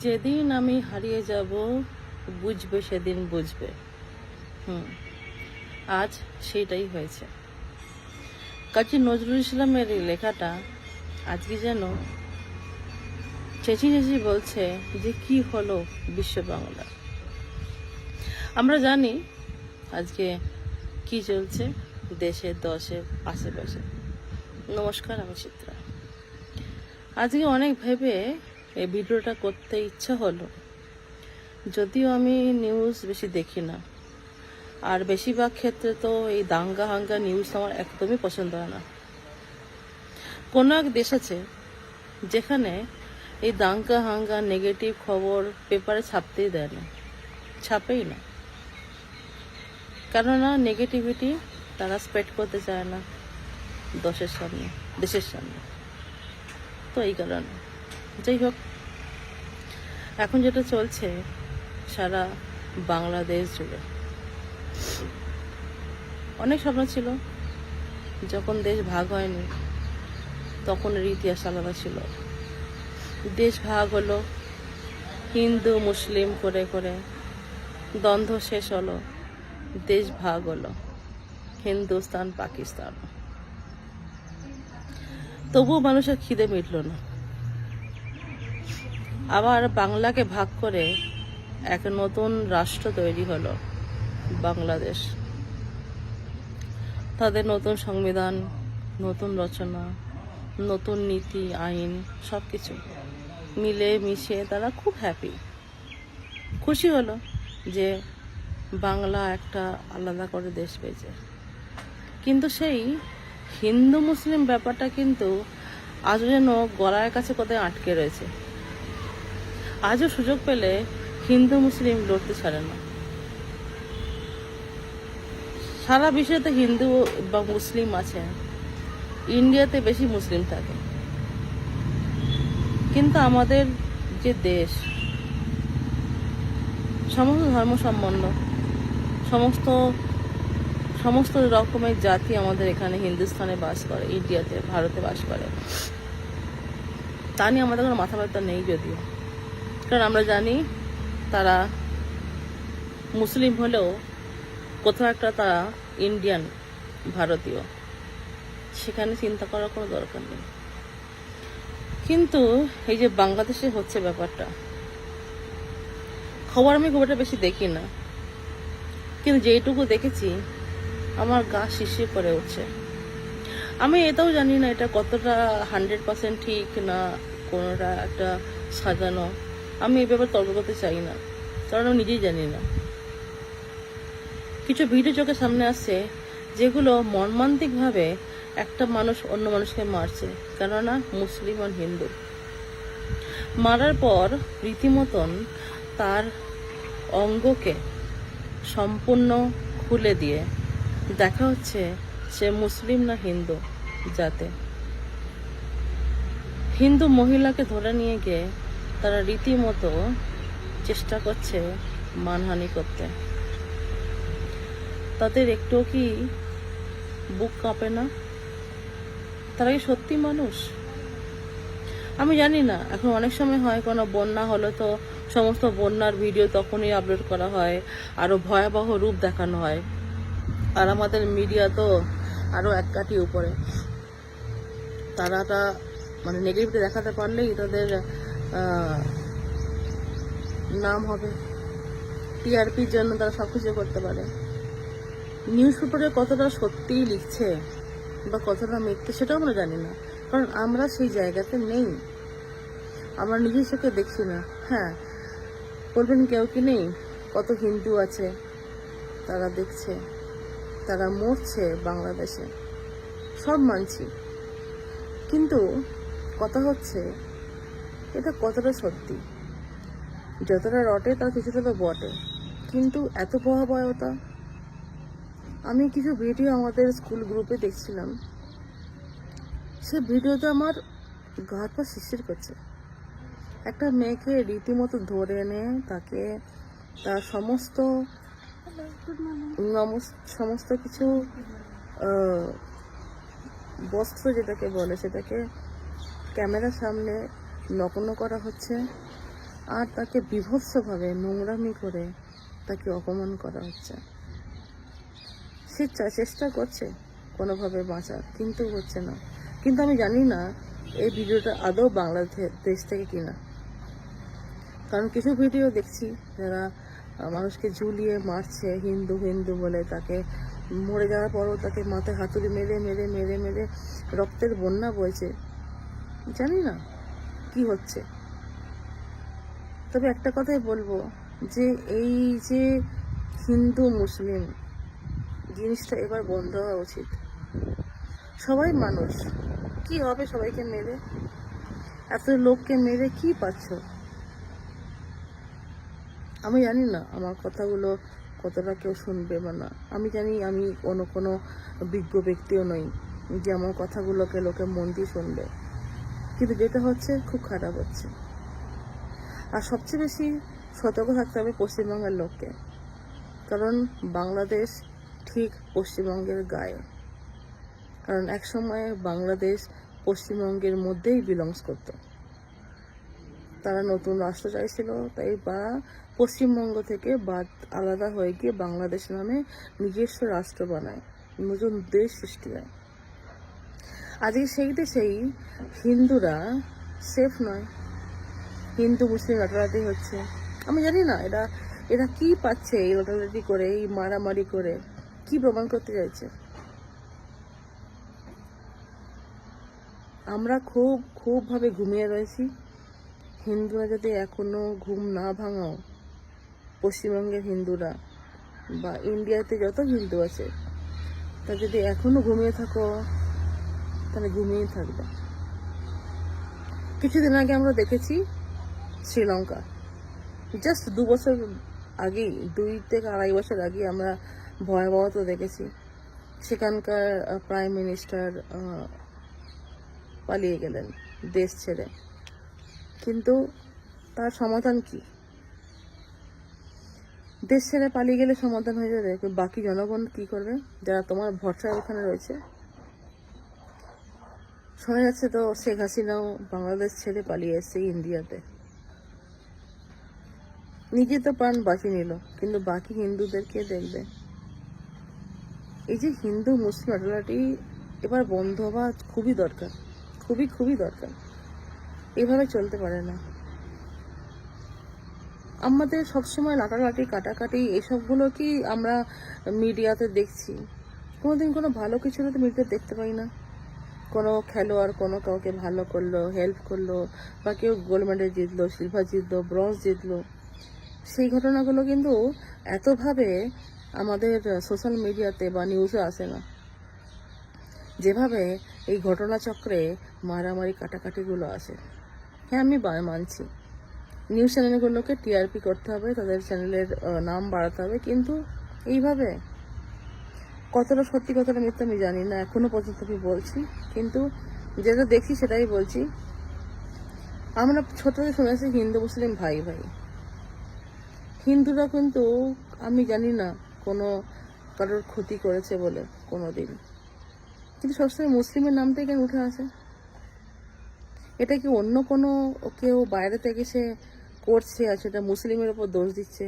যেদিন আমি হারিয়ে যাব বুঝবে সেদিন বুঝবে। আজ সেটাই হয়েছে। কাজী নজরুল ইসলামের এই লেখাটা আজকে যেন চেঁচিয়ে চেঁচিয়ে বলছে যে কি হলো বিশ্ব বাংলা। আমরা জানি আজকে কি চলছে দেশে দশের আশেপাশে। নমস্কার, আমি চিত্রা। আজকে অনেক ভেবে এই ভিডিওটা করতে ইচ্ছা হলো, যদিও আমি নিউজ বেশি দেখি না, আর বেশিরভাগ ক্ষেত্রে তো এই দাঙ্গা হাঙ্গা নিউজ আমার একদমই পছন্দ হয় না। কোনো এক দেশ আছে যেখানে এই দাঙ্গা হাঙ্গা নেগেটিভ খবর পেপারে ছাপতেই দেয় না, ছাপেই না। কেননা নেগেটিভিটি তারা স্প্রেড করতে চায় না দেশের সামনে। তো এই কারণে যাই হোক, এখন যেটা চলছে সারা বাংলাদেশ জুড়ে, অনেক স্বপ্ন ছিল। যখন দেশ ভাগ হয়নি তখন এর ইতিহাস আলাদা ছিল। দেশ ভাগ হলো, হিন্দু মুসলিম করে করে দ্বন্দ্ব শেষ হলো, দেশ ভাগ হলো, হিন্দুস্তান পাকিস্তান। তবুও মানুষের খিদে মিটল না। আবার বাংলাকে ভাগ করে এক নতুন রাষ্ট্র তৈরি হলো, বাংলাদেশ। তাদের নতুন সংবিধান, নতুন রচনা, নতুন নীতি আইন, সব কিছু মিলে মিশিয়ে তারা খুব হ্যাপি, খুশি হলো যে বাংলা একটা আলাদা করে দেশ পেয়েছে। কিন্তু সেই হিন্দু মুসলিম ব্যাপারটা কিন্তু আজও যেন গলার কাছে কোথায় আটকে রয়েছে। আজও সুযোগ পেলে হিন্দু মুসলিম লড়তে ছাড়ে না। সারা বিশ্বে হিন্দু বা মুসলিম আছে, ইন্ডিয়াতে বেশি মুসলিম থাকে। কিন্তু আমাদের যে দেশ, সমস্ত ধর্ম সম্বন্ধ, সমস্ত রকমের জাতি আমাদের এখানে হিন্দুস্তানে বাস করে, ইন্ডিয়াতে, ভারতে বাস করে। তা নিয়ে আমাদের কোনো মাথা ব্যথা নেই যদিও, কারণ আমরা জানি তারা মুসলিম হলেও কোথাও একটা তারা ইন্ডিয়ান, ভারতীয়। সেখানে চিন্তা করার কোনো দরকার নেই। কিন্তু এই যে বাংলাদেশে হচ্ছে ব্যাপারটা, খবর আমি খুব একটা বেশি দেখি না, কিন্তু যেইটুকু দেখেছি আমার গা শিরশির করে উঠছে। আমি এটাও জানি না এটা কতটা 100% ঠিক না, কোনোটা একটা সাজানো। আমি এই ব্যাপারে তর্ক করতে চাই না, কারণ আমি নিজেই জানি না। কিছু ভিডিও চোখের সামনে আসছে যেগুলো মর্মান্তিকভাবে একটা মানুষ অন্য মানুষকে মারছে, কেননা মুসলিম আর হিন্দু। মারার পর রীতিমতন তার অঙ্গকে সম্পূর্ণ খুলে দিয়ে দেখা হচ্ছে সে মুসলিম না হিন্দু। যাতে হিন্দু মহিলাকে ধরে নিয়ে গিয়ে তারা রীতিমতো চেষ্টা করছে মানহানি করতে। তাদের একটুও কি বুক কাঁপে না? তারা কি সত্যি মানুষ? আমি জানি না। এখন অনেক সময় হয় কোনো বন্যা হলো তো সমস্ত বন্যার ভিডিও তখনই আপলোড করা হয়, আরো ভয়াবহ রূপ দেখানো হয়। আর আমাদের মিডিয়া তো আরো এক কাঠি উপরে। তারা মানে নেগেটিভিটি দেখাতে পারলেই তাদের নাম হবে, টিআরপির জন্য তারা সবকিছু করতে পারে। নিউজ পেপারে কতটা সত্যিই লিখছে বা কতটা মিথ্যে সেটাও আমরা জানি না, কারণ আমরা সেই জায়গাতে নেই, আমরা নিজের চোখে দেখছি না। হ্যাঁ, বলবেন কেউ কি নেই, কত হিন্দু আছে তারা দেখছে, তারা মরছে বাংলাদেশে, সব মানছি। কিন্তু কথা হচ্ছে এটা কতটা সত্যি। যতটা রটে তার কিছুটা তো বটে, কিন্তু এত ভয়াবহতা। আমি কিছু ভিডিও আমাদের স্কুল গ্রুপে দেখছিলাম, সে ভিডিওতে আমার গা হাত পা শিরশির করছে। একটা মেয়েকে রীতিমতো ধরে এনে তাকে তার সমস্ত কিছু বস্ত্র যেটাকে বলে সেটাকে ক্যামেরার সামনে নগ্ন করা হচ্ছে, আর তাকে বীভৎসভাবে নোংরামি করে তাকে অপমান করা হচ্ছে। সে চেষ্টা করছে কোনোভাবে বাঁচার, কিন্তু হচ্ছে না। কিন্তু আমি জানি না এই ভিডিওটা আদৌ বাংলাদেশ থেকে কিনা, কারণ কিছু ভিডিও দেখছি যারা মানুষকে ঝুলিয়ে মারছে হিন্দু হিন্দু বলে, তাকে মরে যাওয়ার পরও তাকে মাথায় হাতুড়ি মেরে মেরে মেরে মেরে রক্তের বন্যা বইছে। জানি না কি হচ্ছে, তবে একটা কথাই বলবো যে এই যে হিন্দু মুসলিম জিনিসটা এবার বন্ধ হওয়া উচিত। সবাই মানুষ, কি হবে সবাইকে মেরে? এত লোককে মেরে কি পাচ্ছ? আমি জানি না আমার কথাগুলো কতটা কেউ শুনবে বা না। আমি জানি আমি কোনো বিজ্ঞ ব্যক্তিও নই যে আমার কথাগুলোকে লোকে মন দিয়ে শুনবে, কিন্তু যেটা হচ্ছে খুব খারাপ হচ্ছে। আর সবচেয়ে বেশি সতর্ক থাকতে হবে পশ্চিমবঙ্গের লোককে, কারণ বাংলাদেশ ঠিক পশ্চিমবঙ্গের গায়ে। কারণ এক সময়ে বাংলাদেশ পশ্চিমবঙ্গের মধ্যেই বিলংস করতো। তারা নতুন রাষ্ট্র চাইছিল, তাই বা পশ্চিমবঙ্গ থেকে আলাদা হয়ে গিয়ে বাংলাদেশ নামে নিজস্ব রাষ্ট্র বানায়, নতুন দেশ সৃষ্টি হয়। আজকে সেই দেশেই হিন্দুরা সেফ নয়, হিন্দু মুসলিম লাটালাটি হচ্ছে। আমি জানি না এরা কি পাচ্ছে এই লাটালাটি করে, এই মারামারি করে, কি প্রমাণ করতে চাইছে। আমরা খুব ভাবে ঘুমিয়ে রয়েছি। হিন্দুরা যদি এখনো ঘুম না ভাঙাও, পশ্চিমবঙ্গের হিন্দুরা বা ইন্ডিয়াতে যত হিন্দু আছে, তা যদি এখনো ঘুমিয়ে থাকো তাহলে ঘুমিয়েই থাকবে। কিছুদিন আগে আমরা দেখেছি শ্রীলঙ্কা, জাস্ট 2 বছর আগেই, 2 থেকে আড়াই বছর আগে আমরা ভয়াবহতা দেখেছি। সেখানকার প্রাইম মিনিস্টার পালিয়ে গেলেন দেশ ছেড়ে, কিন্তু তার সমাধান কি? দেশ ছেড়ে পালিয়ে গেলে সমাধান হয়ে যাবে, বাকি জনগণ কি করবে যারা তোমার ভরসায় ওখানে রয়েছে? শোনা যাচ্ছে তো শেখ হাসিনাও বাংলাদেশ ছেড়ে পালিয়ে এসছে ইন্ডিয়াতে। নিজে তো প্রাণ বাঁচিয়ে নিল, কিন্তু বাকি হিন্দুদের কে দেখবে? এই যে হিন্দু মুসলিম লাটালাটি এবার বন্ধ হওয়া খুবই দরকার, খুবই দরকার। এভাবে চলতে পারে না। আমাদের সবসময় লাটালাটি কাটাকাটি এসবগুলো কি আমরা মিডিয়াতে দেখছি? কোনোদিন কোনো ভালো কিছু তো মিডিয়াতে দেখতে পাই না। কোনো খেলোয়াড় কোনো কাউকে ভালো করলো, হেল্প করলো, বা কেউ গোল্ড মেডেল জিতলো, সিলভার জিতলো, ব্রোঞ্জ জিতলো, সেই ঘটনাগুলো কিন্তু এতভাবে আমাদের সোশ্যাল মিডিয়াতে বা নিউজে আসে না, যেভাবে এই ঘটনাচক্রে মারামারি কাটাকাটিগুলো আসে। হ্যাঁ, আমি মানছি নিউজ চ্যানেলগুলোকে টিআরপি করতে হবে, তাদের চ্যানেলের নাম বাড়াতে হবে, কিন্তু এইভাবে কতটা সত্যি কতটা মিথ্যা আমি জানি না, এখনো পর্যন্ত আমি বলছি, কিন্তু যেটা দেখছি সেটাই বলছি। আমরা ছোট থেকে শুনেছি হিন্দু মুসলিম ভাই ভাই। হিন্দুরা কিন্তু আমি জানি না কোনো কারোর ক্ষতি করেছে বলে কোনো দিন, কিন্তু সবসময় মুসলিমের নামটাই কেন উঠে আসে? এটা কি অন্য কোনো কেউ বাইরে থেকে সে করছে আর সেটা মুসলিমের ওপর দোষ দিচ্ছে,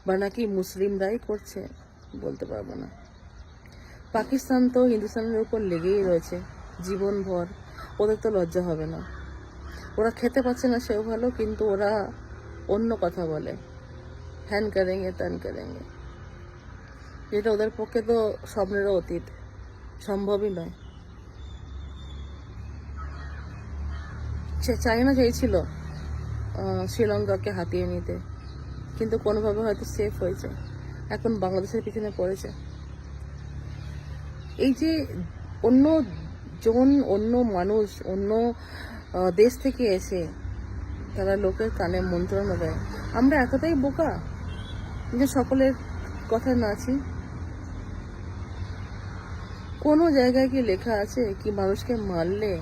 বা নাকি মুসলিমরাই করছে? বলতে পারবো না। পাকিস্তান তো হিন্দুস্তানের উপর লেগেই রয়েছে জীবনভর, ওদের তো লজ্জা হবে না? ওরা খেতে পাচ্ছে না সেও ভালো, কিন্তু ওরা অন্য কথা বলে, হ্যান করেঙ্গে ত্যান করেঙ্গে, যেটা ওদের পক্ষে তো স্বপ্নেরও অতীত, সম্ভবই নয়। চায়না চাইছিল শ্রীলঙ্কাকে হাতিয়ে নিতে, কিন্তু কোনোভাবে হয়তো সেফ হয়েছে, এখন বাংলাদেশের পিছনে পড়েছে। এই যে অন্য অন্য মানুষ অন্য দেশ থেকে এসে তারা লোকের কানে মন্ত্রণা দেয়, আমরা এতটাই বোকা যে সকলের কথা নাচি? কোনো জায়গায় কি লেখা আছে কি মানুষকে মারলে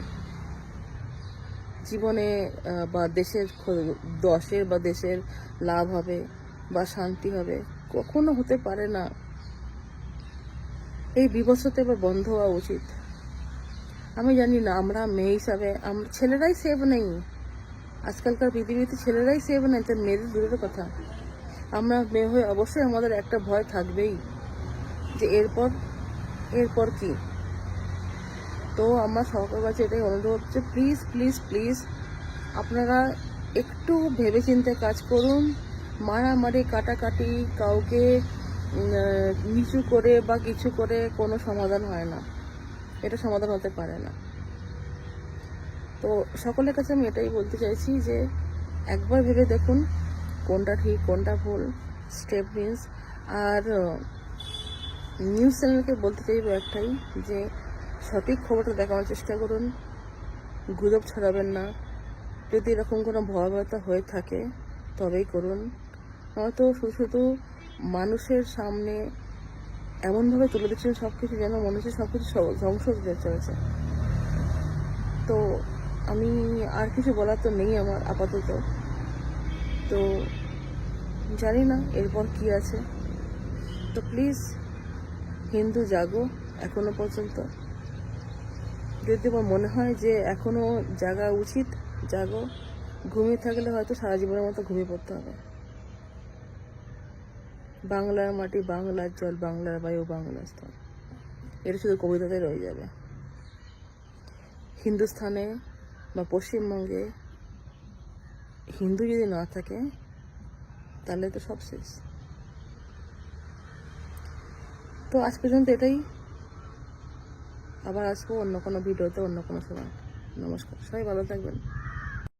জীবনে বা দেশের বা দেশের লাভ হবে বা শান্তি হবে? কখনো হতে পারে না। এই বিভৎসতা এবার বন্ধ হওয়া উচিত। আমি জানি না, আমরা মেয়ে হিসাবে ছেলেরাই সেফ নেই, আজকালকার পৃথিবীতে ছেলেরাই সেভ না, তার মেয়েদের দূরের কথা। আমরা মেয়ে হয়ে অবশ্যই আমাদের একটা ভয় থাকবেই যে এরপর কি। তো আমার সরকার কাছে এটাই অনুরোধ যে প্লিজ প্লিজ প্লিজ আপনারা একটু ভেবেচিন্তে কাজ করুন। মারামারি কাটাকাটি কাউকে নিচু করে বা কিছু করে কোনো সমাধান হয় না, এটা সমাধান হতে পারে না। তো সকলের কাছে আমি এটাই বলতে চাইছি যে একবার ভেবে দেখুন কোনটা ঠিক কোনটা ভুল স্টেপ মিনস। আর নিউজ চ্যানেলকে বলতে চাইবো একটাই যে সঠিক খবরটা দেখানোর চেষ্টা করুন, গুজব ছড়াবেন না। যদি এরকম কোনো ভয়াবহতা হয়ে থাকে তবেই করুন, নয়তো শুধু শুধু মানুষের সামনে এমনভাবে তুলে দিচ্ছেন সব কিছু যেন মানুষের সব কিছু ধ্বংস হতে চলেছে। তো আমি আর কিছু বলার তো নেই আমার আপাতত। তো জানি না এরপর কি আছে। তো প্লিজ হিন্দু জাগো এখনো পর্যন্ত। যদি আমার মনে হয় যে এখনো জাগা উচিত জাগো, ঘুমিয়ে থাকলে হয়তো সারা জীবনের মতো ঘুমিয়ে পড়তে হবে। বাংলার মাটি, বাংলার জল, বাংলার বায়ু, বাংলার স্থল, এটা শুধু কবিতাতে রয়ে যাবে। হিন্দুস্থানে বা পশ্চিমবঙ্গে হিন্দু যদি না থাকে তাহলে তো সব শেষ। তো আজ পর্যন্ত এটাই, আবার আসবো অন্য কোনো ভিডিওতে অন্য কোনো সময়। নমস্কার, সবাই ভালো থাকবেন।